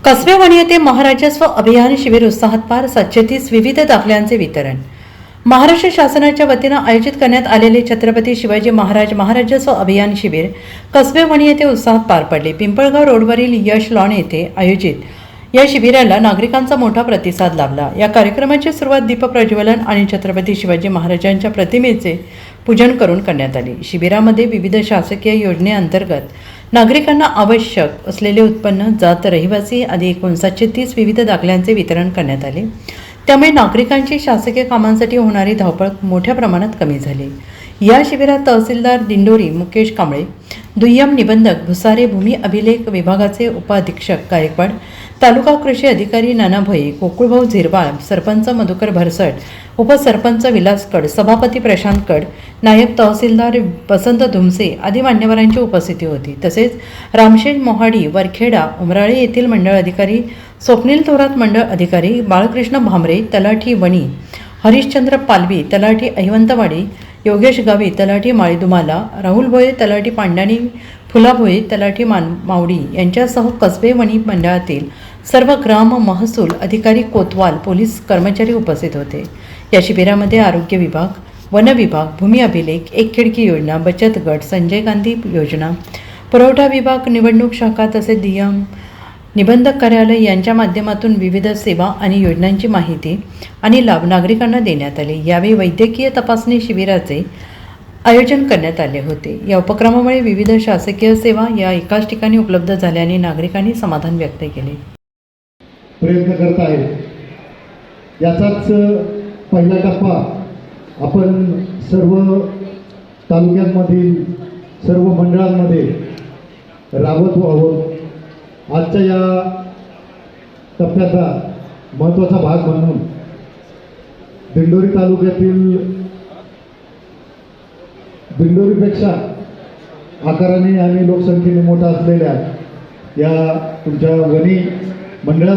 कसबे वणी येथे महाराजस्व अभियान शिबिर उत्साहात पार 730 विविध दाखल्यांचे वितरण। महाराष्ट्र शासनाच्या वतीने आयोजित करण्यात आलेले छत्रपती शिवाजी महाराज महाराजस्व अभियान शिबिर कसबे वणी येथे उत्साहात पार पडले। पिंपळगाव रोडवरील यश लॉन येथे आयोजित या शिबिराला नागरिकांचा मोठा प्रतिसाद लाभला। या कार्यक्रमाची सुरुवात दीप प्रज्वलन आणि छत्रपती शिवाजी महाराजांच्या प्रतिमेचे पूजन करून करण्यात आले। शिबिरामध्ये विविध शासकीय योजनेअंतर्गत नागरिकांना आवश्यक असलेले उत्पन्न, जात, रहिवासी आदी एकूण 730 विविध दाखल्यांचे वितरण करण्यात आले। त्यामुळे नागरिकांची शासकीय कामांसाठी होणारी धावपळ मोठ्या प्रमाणात कमी झाली। या शिबिरात तहसीलदार दिंडोरी मुकेश कांबळे, दुय्यम निबंधक भुसारे, भूमी अभिलेख विभागाचे उपाधीक्षक गायकवाड, तालुका कृषी अधिकारी नाना भोई, गोकुळभाऊ झिरवाळ, सरपंच मधुकर भरसट, उपसरपंच विलास कड, सभापती प्रशांत कड, नायब तहसीलदार वसंत धुमसे आदी मान्यवरांची उपस्थिती होती। तसेच रामशेष मोहाडी, वरखेडा, उमराळे येथील मंडळ अधिकारी, स्वप्नील थोरात मंडळ अधिकारी, बाळकृष्ण भामरे, तलाठी वणी, हरिश्चंद्र पालवी, तलाठी अहिवंतवाडी, योगेश गावी, तलाठी माळीदुमाला, राहुल भोये, तलाठी पांडाणी, फुला भोये, तलाठी मावडी यांच्यासह कसबे वणी मंडळातील सर्व ग्राम महसूल अधिकारी, कोतवाल, पोलीस कर्मचारी उपस्थित होते। या शिबिरामध्ये आरोग्य विभाग, वन विभाग, भूमी अभिलेख, एक खिडकी योजना, बचत गट, संजय गांधी योजना, पुरवठा विभाग, निवडणूक शाखा तसेच निबंधक कार्यालय यांच्या माध्यमातून विविध सेवा आणि योजनांची माहिती आणि लाभ नागरिकांना देण्यात आले। यावेळी वैद्यकीय तपासणी शिबिराचे आयोजन करण्यात आले होते। या उपक्रमामुळे विविध शासकीय सेवा या एकाच ठिकाणी उपलब्ध झाल्याने नागरिकांनी समाधान व्यक्त केले। प्रयत्न करत आहे, याचाच पहिला टप्पा आपण सर्व तालुक्यांमधील सर्व मंडळांमध्ये राबवत आहोत। आजच्या या टप्प्याचा महत्त्वाचा भाग म्हणून दिंडोरी तालुक्यातील दिंडोरीपेक्षा आकाराने आणि लोकसंख्येने मोठा असलेल्या या तुमच्या वणी मंडळात